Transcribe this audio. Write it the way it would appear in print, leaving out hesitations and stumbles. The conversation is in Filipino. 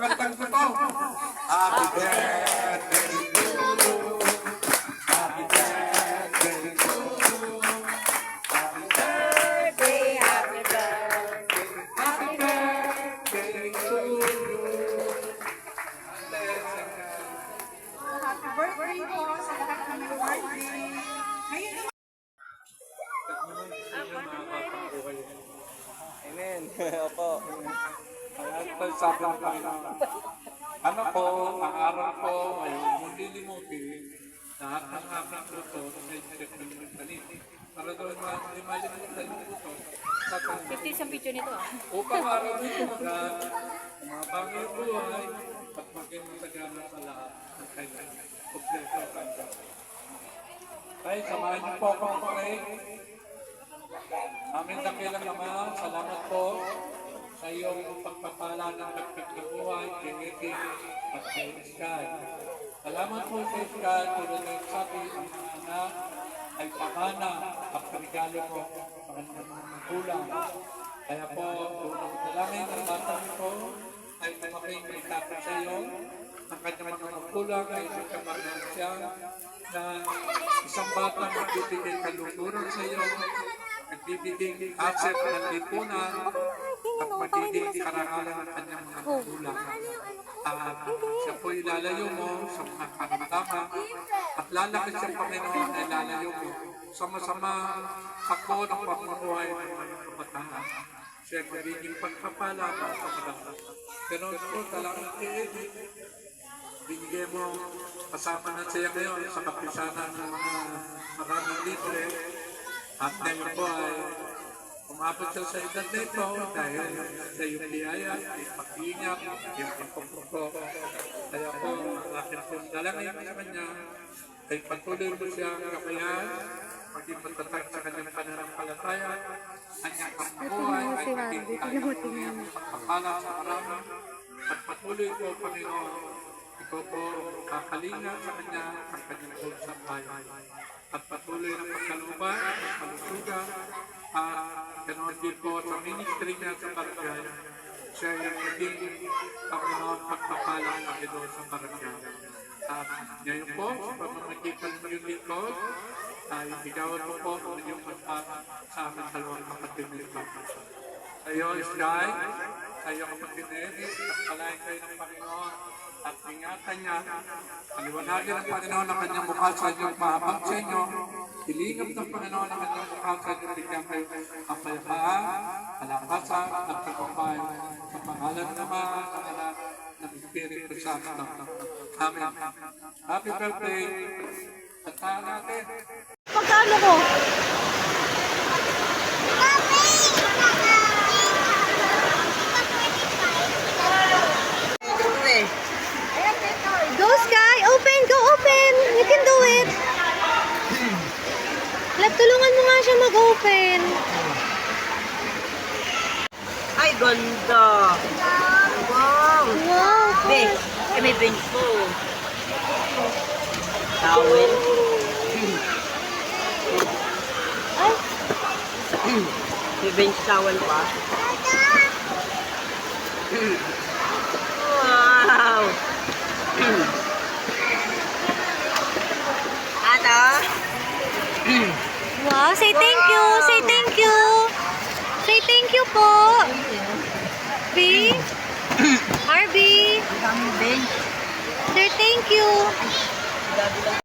kakantang ko to. Happy birthday to you. Happy birthday to you. Happy birthday, happy birthday, happy birthday to you. Happy birthday po sa lahat ng mga birthday. Ngayon Amen. Opo. Pagsasabi ng Panginoon. Ano po, ang araw po ay hindi limutin lahat ng aking fruto sa isip ng tanim. Para doon hindi malimutan yung fruto. 50 sa video nito ah. Upang araw dito magandang mga bagay buhay at maging masagana sa lahat ng kanyang kompleto kanya. Kaya samahan niyo po akong pray. Aming dakilang Ama, salamat po sa iyong pagpapala ng dagdag na buhay, kinitig at kay Iskay. Salamat po sa Iskay, tulad ng sabi ang mga anak ay pamana at regalo mo sa kanyang mga kulang. Kaya po, tulad na langit ang bata po ay tumaking may tapos sa iyo. Ang kanyang mga kulang ay isang kamarnan siya na isang bata magbibigay kaluturan sa iyo, nagbibigay asset ng lipunan at magiging karangalan ng kanyang mga magulang. Siya po ilalayo mo sa mga karamdaman at lalaki siya, Panginoon, ay lalayo mo sa masama ako ng pamumuhay ng mga kabataan. Siya magiging pagpapala sa mga. Pero po, talagang binigay mo kasama na siya ngayon sa kapisanan ng mga maraming libre. At ngayon po ay umabot siya sa edad nito dahil sa iyong biyaya, yung pag-iingat, yung pagpupuko. Kaya po, ang akin po dalangin sa kanya ay patuloy mo siyang kapayan, maging matatag sa kanyang pananampalataya, kanyang kabuhay ay maging kanyang pagpapala sa marami. At patuloy po, Panginoon, ikaw po kakalinga sa kanya ang kanyang buhay. At patuloy na pagkalubay at pagkalusugan at ganoon din po sa ministry niya sa barangay. Siya yung naging Panginoon pagpapala ng Panginoon sa barangay. At ngayon po, sa pamamagitan ng iyong lingkod, ay bigawan mo po ang inyong magpat sa aming dalawang kapatid nito. Sa iyo, Sky, sa iyo kapatid na Edith, at palain kayo ng Panginoon at ingatan niya. Paliwanagin ng Panginoon ang kanyang mukha sa inyong mahabag sa inyo. Hilingap ng Panginoon ang kanyang mukha sa inyong bigyan kayo kapayapaan, kalakasan at pagpapay sa pangalan ng Ama, ng Anak, ng Espiritu Santo. Amen. Happy birthday! Kantahan natin. Pagkano ko? Go Sky! Open! Go open! You can do it! Lab, tulungan mo nga siya mag-open. Ay, ganda! Wow! Wow! Be, may bench po. Towel. Ay! May bench towel pa. Wow! Ano? Wow! Say thank you! Say thank you! Say thank you po! B? RB? Ang bench. Sir, thank you! Gabi lang